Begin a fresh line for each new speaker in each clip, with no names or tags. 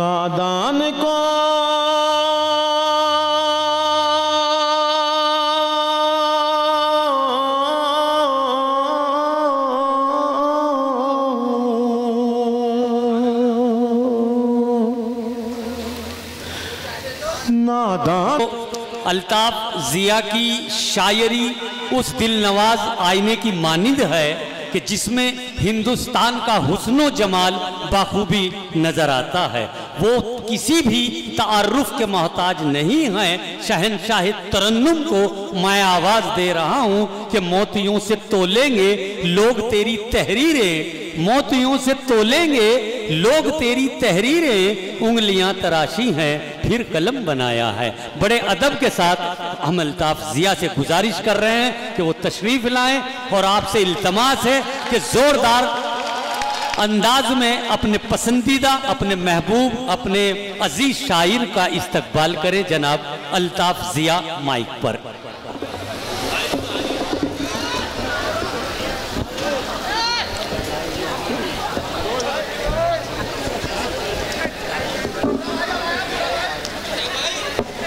नादान को नादान।
अल्ताफ जिया की शायरी उस दिल नवाज आईने की मानिंद है कि जिसमें हिंदुस्तान का हुस्नो जमाल बाखूबी नजर आता है। वो किसी भी तारुफ के मोहताज नहीं है। शहनशाह तरन्नुम को मैं आवाज दे रहा हूँ कि मोतियों से तोलेंगे लोग तेरी तहरीरें, मोतियों से तोलेंगे लोग तेरी तहरीरें, उंगलियां तराशी हैं फिर कलम बनाया है। बड़े अदब के साथ हम अल्ताफ जिया से गुजारिश कर रहे हैं कि वो तशरीफ लाएं और आपसे इल्तमास है कि जोरदार अंदाज में अपने पसंदीदा, अपने महबूब, अपने अजीज शायर का इस्तकबाल करें। जनाब अल्ताफ जिया माइक पर।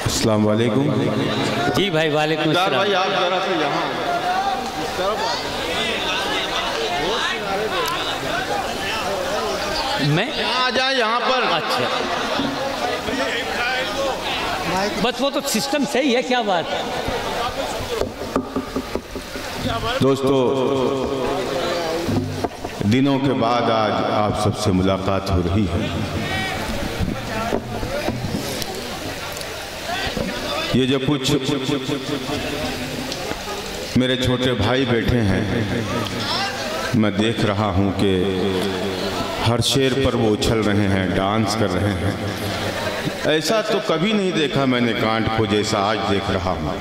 अस्सलाम वालेकुम।
जी भाई वालेकुम अस्सलाम।
भाई आप जरा से यहाँ
मैं
आ जाए यहाँ पर।
अच्छा बस वो तो सिस्टम सही है, क्या बात है।
दोस्तों, दिनों के बाद आज आप सबसे मुलाकात हो रही है। ये जो कुछ मेरे छोटे भाई बैठे हैं, मैं देख रहा हूं कि हर शेर पर वो उछल रहे हैं, डांस कर रहे हैं। ऐसा तो कभी नहीं देखा मैंने कांट को जैसा आज देख रहा हूं।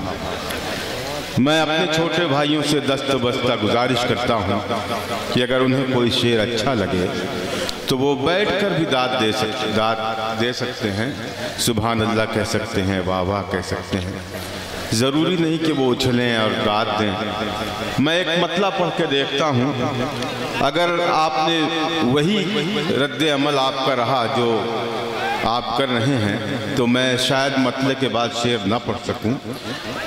मैं अपने छोटे भाइयों से दस्तबस्ता गुजारिश करता हूं कि अगर उन्हें कोई शेर अच्छा लगे तो वो बैठकर भी दाद दे सकते हैं, सुभान अल्लाह कह सकते हैं, वाह वाह कह सकते हैं। ज़रूरी नहीं कि वो उछलें और दाद दें। मैं एक मतला पढ़ के देखता हूँ, अगर आपने वही रद्द अमल आपका रहा जो आप कर रहे हैं तो मैं शायद मतले के बाद शेर ना पढ़ सकूं।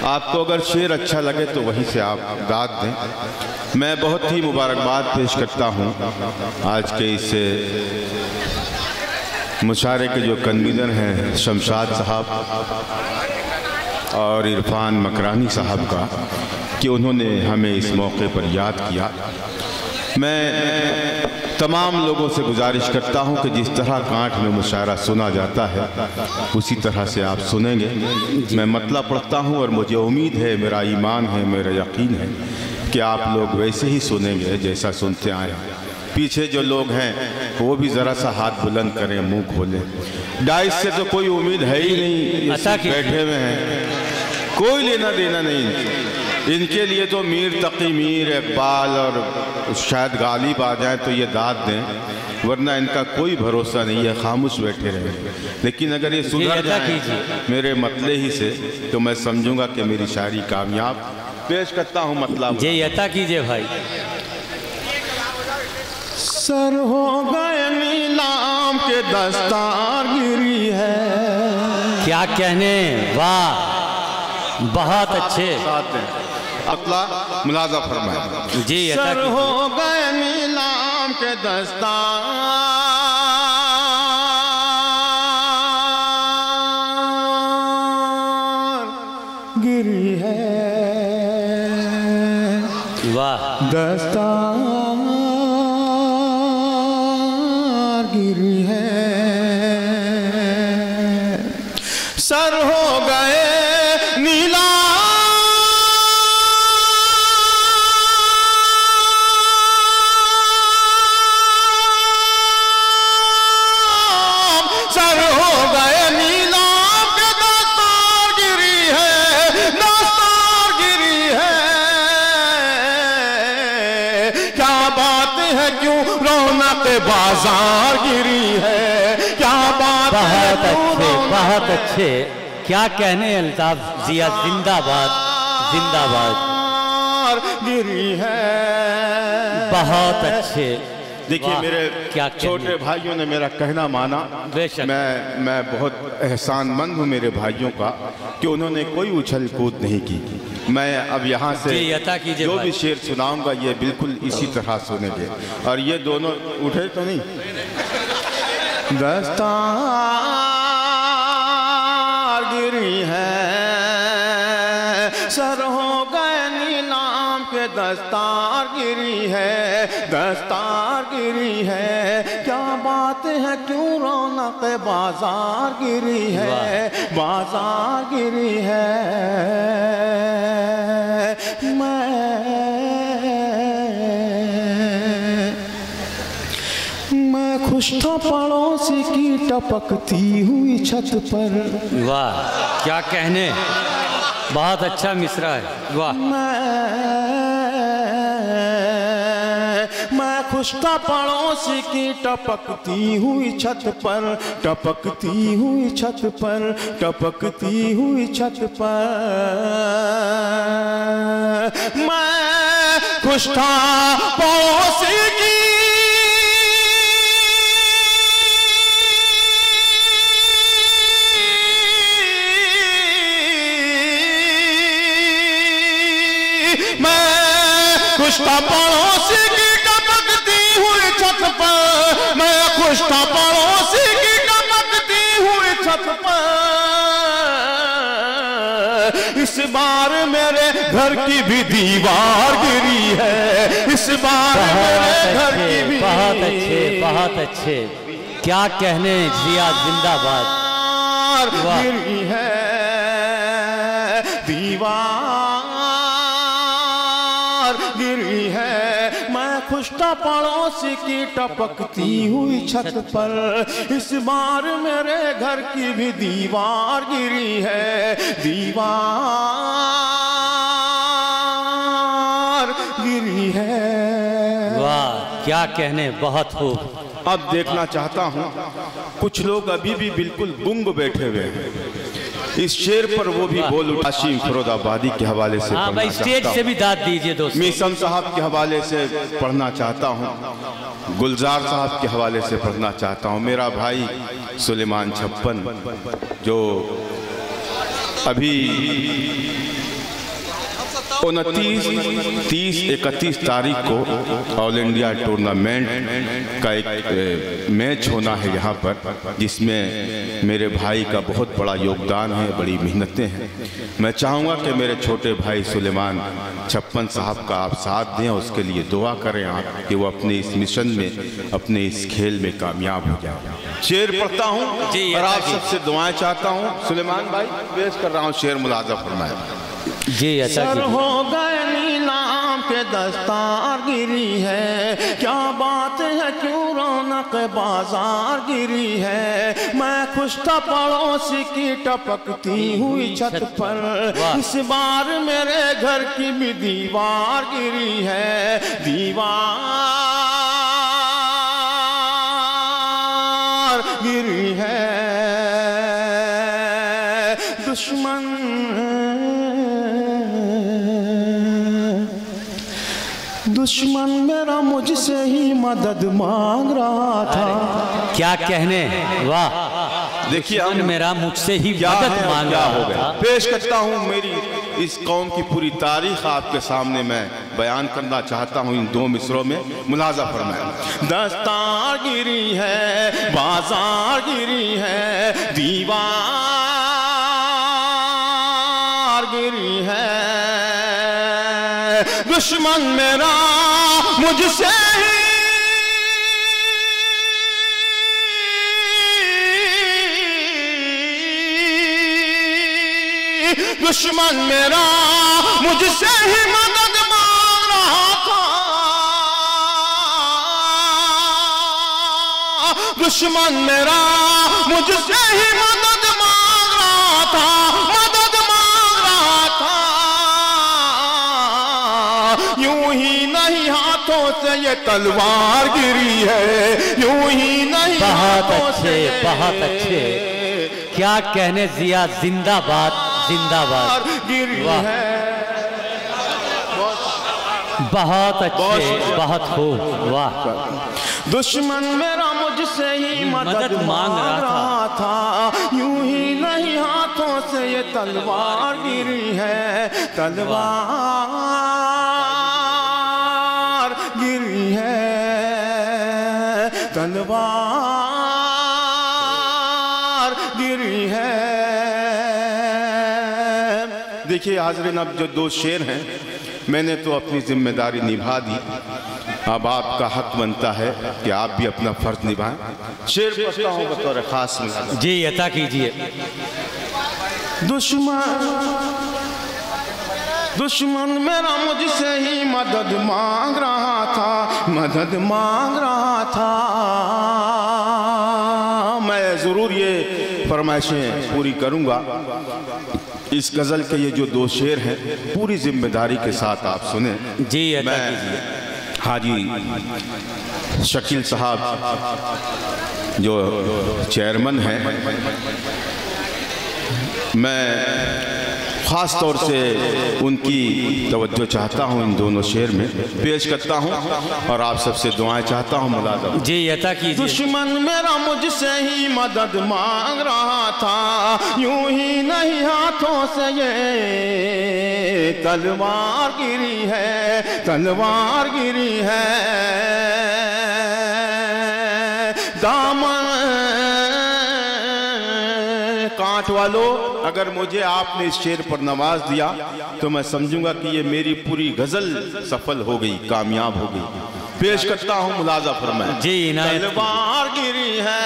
आपको अगर शेर अच्छा लगे तो वहीं से आप दाद दें। मैं बहुत ही मुबारकबाद पेश करता हूं आज के इस मुशारे के जो कन्वीनर हैं शमशाद साहब और इरफान मकरानी साहब का, कि उन्होंने हमें इस मौके पर याद किया। मैं तमाम लोगों से गुजारिश करता हूं कि जिस तरह कांट में मुशायरा सुना जाता है उसी तरह से आप सुनेंगे। मैं मतला पढ़ता हूं और मुझे उम्मीद है, मेरा ईमान है, मेरा यकीन है कि आप लोग वैसे ही सुनेंगे जैसा सुनते आए। पीछे जो लोग हैं वो भी ज़रा सा हाथ बुलंद करें, मुंह खोलें। डाइस से तो कोई उम्मीद है ही नहीं, बैठे हुए हैं, कोई लेना देना नहीं। इनके लिए तो मीर तकी, मीर इकबाल और शायद गालिब आ जाए तो ये दाद दें, वरना इनका कोई भरोसा नहीं है, खामोश बैठे रहे। लेकिन अगर ये सुधर जाए मेरे मतले ही से तो मैं समझूंगा कि मेरी शायरी कामयाब। पेश करता हूँ मतलब।
जी अता कीजिए भाई।
सर हो गए नीलाम के दस्तारगिरी है।
क्या कहने, वाह बहुत अच्छे।
अतला मुलाजा फरमाए।
जी
सर हो गए नीलाम के दस्तार गिरी है।
वाह।
दस्तार गिरी है। सर हो गए नीला बाजार गिरी है। क्या बात है।
बहुत अच्छे, बहुत अच्छे। क्या कहने अल्ताफ जिया, जिंदाबाद जिंदाबाद।
गिरी है।
बहुत अच्छे।
देखिए मेरे छोटे भाइयों ने मेरा कहना माना। मैं बहुत एहसानमंद हूँ मेरे भाइयों का कि उन्होंने कोई उछल कूद नहीं की। मैं अब यहाँ से जो भी शेर सुनाऊंगा ये बिल्कुल इसी तरह सुनेंगे। और ये दोनों उठे तो नहीं। दस्तार गिरी है सर हो गए नीलाम के, दस्तार गिरी है, दस्तार गिरी है, क्या बात है क्यों रौनक बाजार गिरी है, बाजार गिरी है। मैं खुश था पड़ोसी की टपकती हुई छत पर।
वाह क्या कहने, बहुत अच्छा मिसरा है। वाह।
मैं खुश था पड़ोसी की टपकती हुई छत पर, टपकती हुई छत पर, टपकती हुई छत पर। मैं खुश था पड़ोसी की पड़ोसी की टपकती हुई छत पर, मैं खुश था पड़ोसी की टपकती हुई छत पर। इस बार मेरे घर की भी दीवार गिरी है, इस बार मेरे घर की भी।
बहुत अच्छे, बहुत अच्छे, क्या कहने जिया जिंदाबाद।
गिरी है दीवार गिरी है, मैं खुश था पड़ोसी की टपकती हुई छत पर। इस बार मेरे घर की भी दीवार गिरी है, दीवार गिरी है।
वाह क्या कहने, बहुत खूब।
अब देखना चाहता हूँ कुछ लोग अभी भी बिल्कुल गुंग बैठे हुए हैं इस शेर पर, वो भी बोल उठा। हाशिम फरोदाबादी के हवाले से
हाँ भाई, स्टेज से भी दाद दीजिए दोस्तों।
मीसम साहब के हवाले से पढ़ना चाहता हूँ, गुलजार साहब के हवाले से पढ़ना चाहता हूँ। मेरा भाई सुलेमान छप्पन जो अभी 29, 30, 31 तारीख को ऑल इंडिया टूर्नामेंट का एक मैच होना है यहाँ पर, जिसमें मेरे भाई का बहुत बड़ा योगदान है, बड़ी मेहनतें हैं। मैं चाहूँगा कि मेरे छोटे भाई सुलेमान छप्पन साहब का आप साथ दें, उसके लिए दुआ करें आप कि वो अपने इस मिशन में, अपने इस खेल में कामयाब हो जाए। शेर पढ़ता हूँ और आप सबसे दुआएं चाहता हूँ। सुलेमान भाई पेश कर रहा हूँ शेर, मुलाजा फरमाए।
जी
सर हो गए नीलाम के, दस्तार गिरी है, क्या बात है क्यों रौनक बाजार गिरी है। मैं खुश था पड़ोसी की टपकती हुई छत पर, इस बार मेरे घर की भी दीवार गिरी है, दीवार गिरी है। दुश्मन मेरा मुझसे ही मदद मांग रहा था।
क्या कहने, वाह।
देखिए
मेरा मुझसे ही मदद मांग रहा हो गया।
पेश करता हूँ मेरी इस कौम की पूरी तारीख आपके सामने मैं बयान करना चाहता हूँ इन दो मिसरों में, मुलाजा फरमाएं। दस्तार गिरी है, बाजार गिरी है, दीवार गिरी है। दुश्मन मेरा मुझसे ही दुश्मन मेरा मुझसे ही मदद मांग रहा था। दुश्मन मेरा मुझसे ही मदद मांग रहा था, मदद मांग रहा था। यूं ही नहीं हाथों से ये तलवार गिरी है, यूं ही नहीं।
बहुत अच्छे, बहुत अच्छे, क्या कहने जिया जिंदाबाद, जिंदाबाद।
गिरी है।
बहुत अच्छे, बहुत खूब, वाह।
दुश्मन मेरा मुझसे ही मदद मांग रहा था, यूं ही नहीं हाथों से ये तलवार गिरी है, तलवार गिरी है, तलवार गिरी है। देखिए हाज़रीन, अब जो दो शेर हैं, मैंने तो अपनी जिम्मेदारी निभा दी, अब आपका हक बनता है कि आप भी अपना फर्ज निभाएं। शेर पढ़ता हूं बतौर खास मुलाज़ा।
जी अता कीजिए।
दुश्मन मेरा मुझसे ही मदद मांग रहा था, मदद मांग रहा था। मैं ज़रूर ये फरमाइशें पूरी करूंगा। इस गज़ल के ये जो दो शेर हैं पूरी जिम्मेदारी के साथ आप सुने।
जी अता
मैं
कीजिए।
हाजी शकील साहब जो चेयरमैन हैं, मैं ख़ास तौर से उनकी तवज्जो चाहता हूं इन दोनों शेर में पेश करता हूं और आप सबसे दुआएं चाहता हूं। मुलाज़ा।
जी अता कीजिए।
दुश्मन मेरा मुझसे ही मदद मांग रहा था, यूं ही नहीं हाथों से ये तलवार गिरी है, तलवार गिरी है। दामन कांट वालों, अगर मुझे आपने इस शेर पर नवाज दिया तो मैं समझूंगा कि ये मेरी पूरी गजल सफल हो गई, कामयाब हो गई। पेश करता हूं, मुलाज़ा फरमाएं।
जी इनायत।
तलवार गिरी है,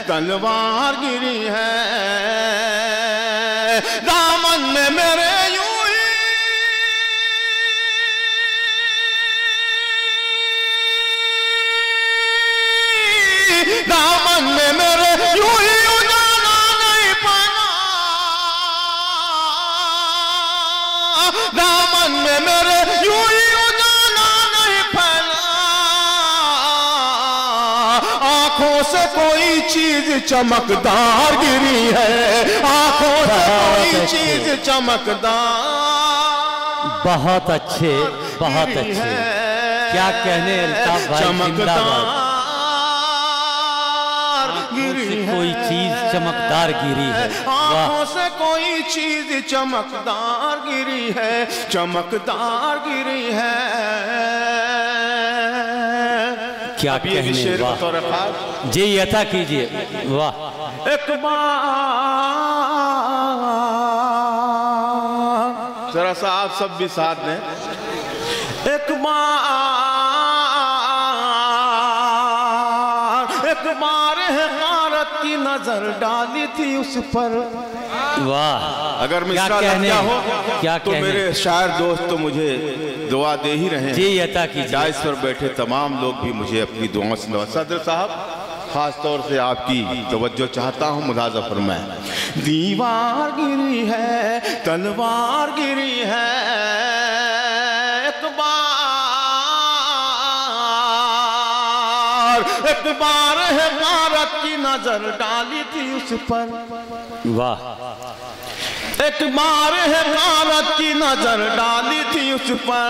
तलवार गिरी है, दामन में मेरे यूं ही दामन में मेरे यूं ही उजाला नहीं पाना, दामन में मेरे यूं ही उजाला नहीं पाना। आंखों से कोई चीज चमकदार गिरी है, आंखों से कोई चीज चमकदार।
बहुत अच्छे, बहुत अच्छे। क्या कहने अल्ताफ भाई, जिंदाबाद। कोई चीज चमकदार गिरी है,
आंखों से कोई चीज चमकदार गिरी है, चमकदार गिरी है।
क्या कहने, वाह। जी अता कीजिए, वाह।
एक बार जरा सा आप सब भी साथ दें। एक बार है गारत की नजर डाली थी उस पर,
वाह।
अगर मिसरा लग गया हो तो मेरे शायर दोस्त तो मुझे दुआ दे ही रहे हैं।
जी अता कीजिए।
डाइस पर बैठे तमाम लोग भी मुझे अपनी दुआओं से नवाजें। सदर साहब, खास तौर से आपकी तवज्जो चाहता हूँ, मुलाज़ा फरमाएं। दीवार गिरी है, तलवार गिरी है, एक बार है भारत की नजर डाली थी उस पर,
वाह।
एक बार है भारत की नजर डाली थी उस पर,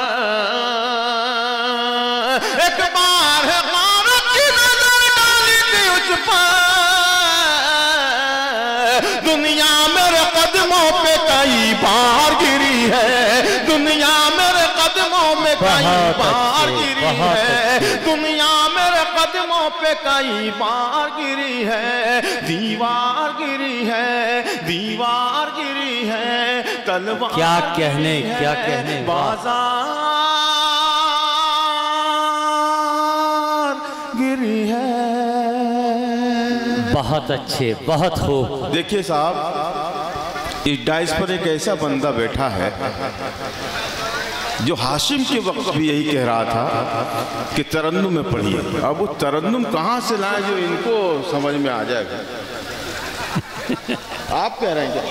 एक बार है भारत की नजर डाली थी उस पर। दुनिया मेरे कदमों पे कई बार गिरी है, दुनिया मेरे कदमों में कई बार गिरी है, दुनिया मेरे कदमों पे कई बार गिरी है। दीवार गिरी है, दीवार गिरी है, तलवार
क्या कहने, क्या कहने,
बाजार गिरी है।
बहुत अच्छे, बहुत खूब।
देखिए साहब, इस डाइस पर एक ऐसा बंदा बैठा है जो हाशिम के वक्त भी यही कह रहा था कि तरन्नुम में पढ़िए। अब वो तरन्नुम कहाँ से लाए जो इनको समझ में आ जाएगा? आप कह रहे हैं क्या?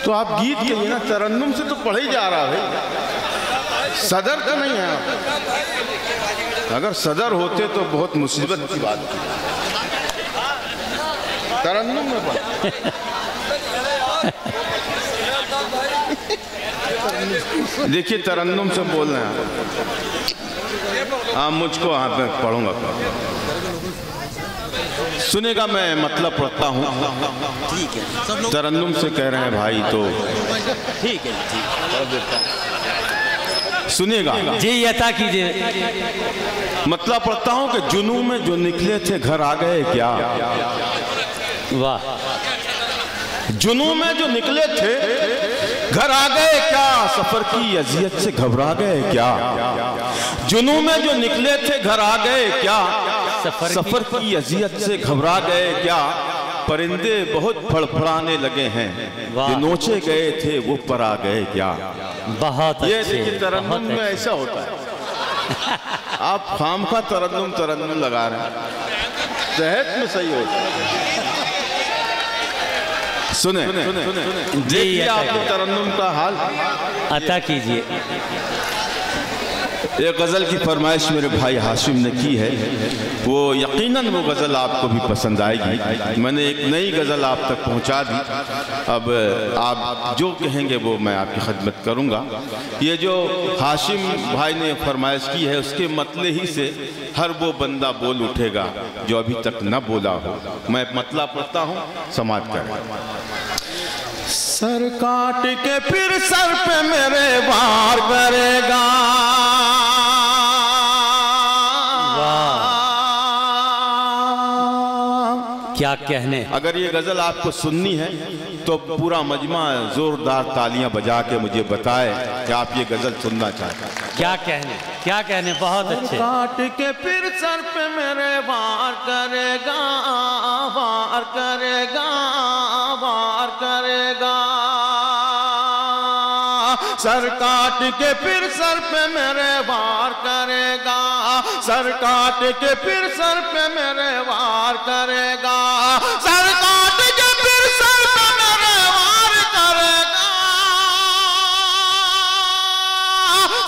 तो आप गीत के लिए ना, तरन्नुम से तो पढ़े ही जा रहा है, सदर तो नहीं है। अगर सदर होते तो बहुत मुसीबत की बात थी। तरन्नुम में पढ़ देखिए तरन्नुम से बोल रहे हैं आप मुझको आप पढ़ूंगा। सुनेगा, मैं मतलब पढ़ता हूँ।
ठीक है, सब लोग
तरन्नुम से कह रहे हैं भाई, तो
ठीक है, ठीक
सुनेगा।
जी अता कीजिए।
मतलब पढ़ता हूँ कि जुनू में जो निकले थे घर आ गए क्या।
वाह।
जुनू में जो निकले थे घर आ गए क्या, सफर की अजियत से घबरा गए क्या। जुनू में जो निकले थे घर आ गए क्या, सफर की अजियत से घबरा गए क्या। परिंदे बहुत फड़फड़ाने लगे हैं, जो नोचे गए थे वो पर आ गए क्या।
बहुत
ये
अच्छे,
देखिए तरन्नुम में ऐसा होता है। आप खाम का तरन्नुम लगा रहे हैं, तहत में सही होता है। सुने देखिए आपको तरन्नुम का हाल
अता कीजिए।
एक गज़ल की फरमाइश मेरे भाई हाशिम ने की है, वो यकीनन वो गज़ल आपको भी पसंद आएगी। मैंने एक नई गज़ल आप तक पहुंचा दी, अब आप जो कहेंगे वो मैं आपकी खिदमत करूंगा। ये जो हाशिम भाई ने फरमाइश की है, उसके मतले ही से हर वो बंदा बोल उठेगा जो अभी तक न बोला हो। मैं मतला पढ़ता हूँ, समाज करें। सर काट के फिर सर पे मेरे वार करेगा।
क्या कहने।
अगर ये गजल आपको सुननी है तो पूरा मजमा जोरदार तालियां बजा के मुझे बताए कि आप ये गजल सुनना चाहते हैं।
क्या कहने, क्या कहने। बहुत अच्छे।
काट के फिर सर पे मेरे वार करेगा, वार करेगा, वार करेगा। सर काट के फिर सर पे मेरे वार करेगा, सर काट के फिर सर पे मेरे वार करेगा। सर काट के फिर सर पे मेरे वार करेगा,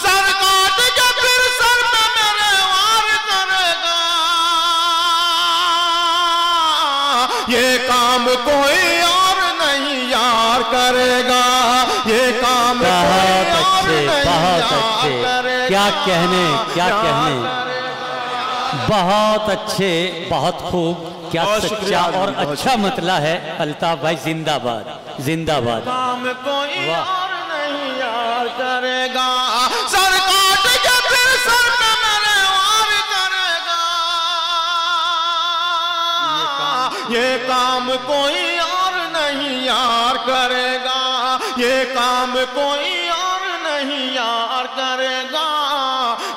सर काट के फिर सर पे मेरे वार करेगा। ये काम कोई और नहीं यार करेगा, ये काम
बहुत अच्छे, बहुत अच्छे। क्या कहने, क्या कहने। बहुत अच्छे, बहुत खूब। क्या सच्चा और अच्छा मतला है। अल्ताफ भाई जिंदाबाद, जिंदाबाद।
काम कोई और नहीं यार करेगा, सर काट के फिर सर पे मेरे वार करेगा। ये काम कोई और नहीं यार करेगा, ये काम कोई और नहीं यार करेगा,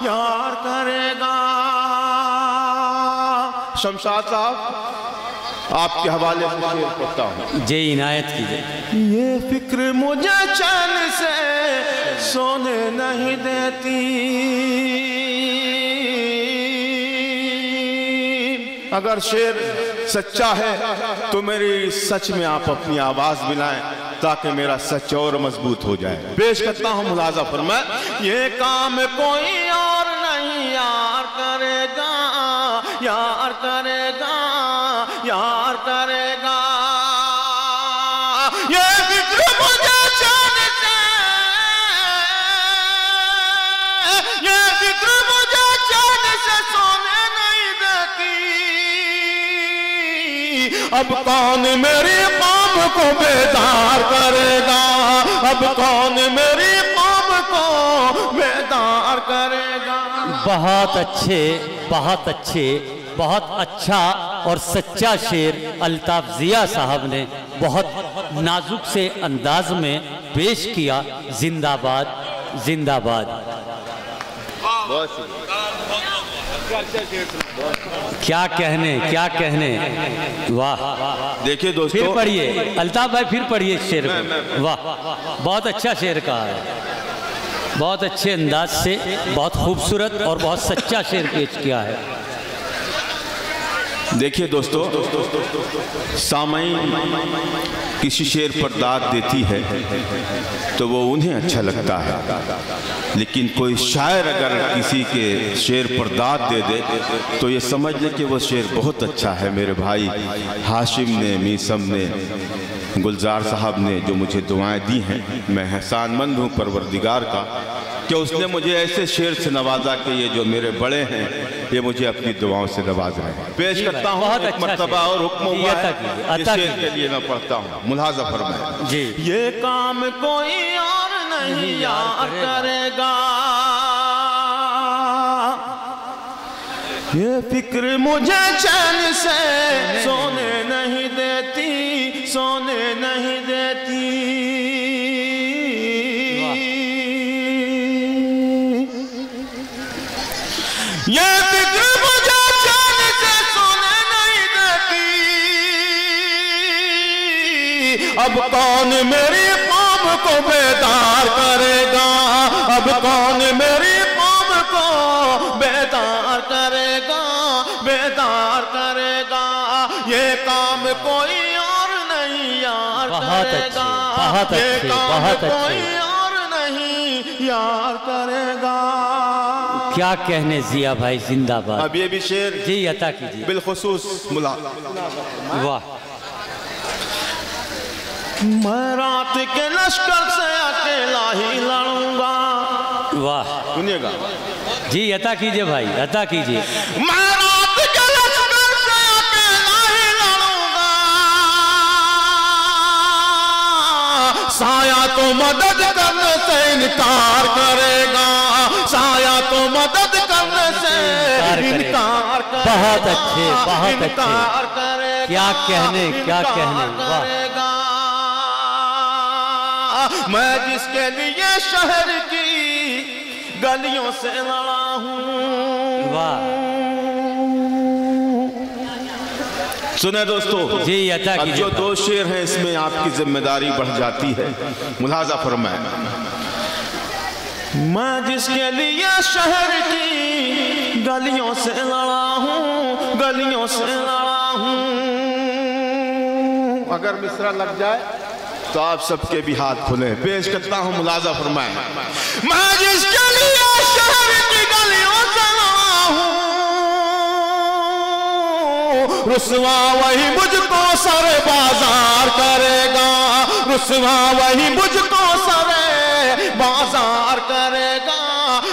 यार करेगा। शमशाद साहब, आपके हवाले से शेर पढ़ता हूँ।
जी इनायत कीजिए।
ये फिक्र मुझे चैन से सोने नहीं देती, अगर शेर सच्चा है तो मेरी सच में आप अपनी आवाज मिलाएं ताकि मेरा सच और मजबूत हो जाए। पेश करता हूँ मुलाजा फरमाए। ये काम कोई और नहीं यार करेगा, यार करेगा, यार करेगा। ये फिक्र मुझे चैन से, ये फिक्र मुझे चैन से सोने नहीं देती। अब कौन मेरी कौम को बेदार करेगा, अब कौन मेरी कौम को बेदार करेगा।
बहुत अच्छे, बहुत अच्छे, बहुत अच्छा और सच्चा शेर अल्ताफ जिया साहब ने बहुत नाजुक से अंदाज में पेश किया। जिंदाबाद, जिंदाबाद। क्या कहने, क्या कहने। वाह।
देखिए दोस्तों,
फिर पढ़िए अल्ताफ भाई, फिर पढ़िए शेर को। वाह, बहुत अच्छा शेर कहा है। बहुत अच्छे अंदाज से, बहुत खूबसूरत और बहुत सच्चा शेर पेश किया है।
देखिए दोस्तों, सामाईन किसी शेर पर दाद देती है तो वो उन्हें अच्छा लगता है, लेकिन कोई शायर अगर किसी के शेर पर दाद दे दे तो ये समझ ले कि वो शेर बहुत अच्छा है। मेरे भाई हाशिम ने, मीसम ने गुलजार साहब ने जो मुझे दुआएं दी हैं, मैं एहसानमंद हूँ परवरदिगार का कि उसने मुझे ऐसे शेर से नवाजा कि ये जो मेरे बड़े हैं ये मुझे अपनी दुआओं से नवाज रहे हैं। पेश करता हूँ एक मर्तबा और हुक्म हुआ है, इस शेर के लिए मैं पढ़ता हूँ, मुलाजा फरमाएं जी। ये काम कोई और नहीं यार करेगा, ये फिक्र मुझे चैन से सोने नहीं देती, सोने नहीं देती। ये फिक्र मुझे चैन से सोने नहीं देती। अब कौन मेरी कौम को बेदार करेगा, अब कौन मेरी कौम को बेदार करेगा, बेदार करेगा। ये काम कोई और नहीं यार करेगा, ये काम कोई और नहीं यार करेगा।
क्या कहने जिया भाई, जिंदाबाद।
अब ये भी शेर
जी अता कीजिए,
बिलखुसूस मुला।
वाह।
मैं रात के लश्कर से अकेला ही लड़ूंगा।
वाह,
सुनिएगा
जी अता कीजिए भाई, अता कीजिए।
मैं रात के लश्कर से अकेला ही लड़ूंगा, साया तो मदद करने से इनकार करेगा, साया तो मदद करने से इनकार करेगा।
बहुत अच्छे, बहुत अच्छे। क्या कहने, क्या कहने। वाह।
मैं जिसके लिए शहर की गलियों से लड़ा हूं।
वाह।
सुने दोस्तों
जी अता
अब जो दो शेर हैं इसमें आपकी जिम्मेदारी बढ़ जाती है, मुलाजा फरमाएं। मैं जिसके लिए शहर की गलियों से लड़ा हूं, गलियों से लड़ा हूं। अगर मिसरा लग जाए तो आप सबके भी हाथ खुले। पेश करता हूं, मुलाजा फरमाएं। मैं जिसके लिए शहर की गलियों से लड़ा हूं, रुसवा वही मुझको सरे बाजार करेगा, रुसवा वही मुझको सरे बाजार करेगा,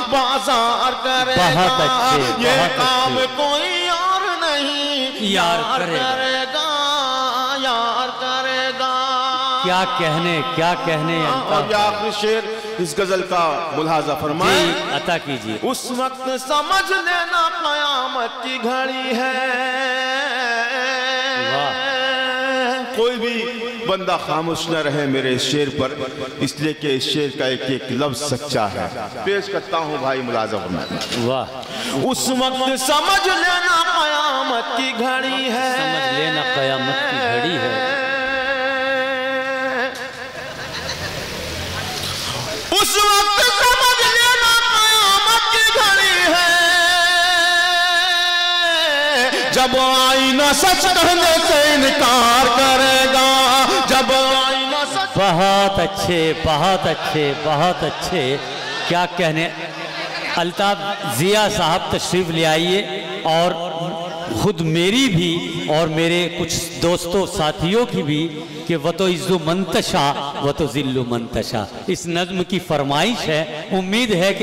बाजार करेगा।
बहुत अच्छे,
ये
बहुत
काम
अच्छे।
कोई और नहीं
यार
करेगा, यार करेगा।
क्या कहने, क्या कहने।
और आखिरी शेर इस गजल का मुलाजा फरमाएं।
अता कीजिए।
उस वक्त समझ लेना कयामत की घड़ी है। कोई भी बंदा खामोश न रहे मेरे इस शेर पर, इसलिए कि इस शेर का एक एक लफ्ज सच्चा है। पेश करता हूँ भाई, मुलाजा फरमाएं।
वाह।
उस वक्त समझ लेना कयामत की घड़ी है,
समझ लेना कयामत की घड़ी है।
उस वक्त समझ लेना कयामत की घड़ी है, जब आईना सच कहने से इनकार करेगा, जब आईना सच।
बहुत अच्छे, बहुत अच्छे, बहुत अच्छे। क्या कहने। अल्ताफ जिया साहब तशरीफ ले आइए और खुद मेरी भी और मेरे कुछ दोस्तों साथियों की भी कि वह तो इज़्ज़ु मंतशा वह तो ज़िल्लु मंतशा, इस नज़्म की फरमाइश है। उम्मीद है कि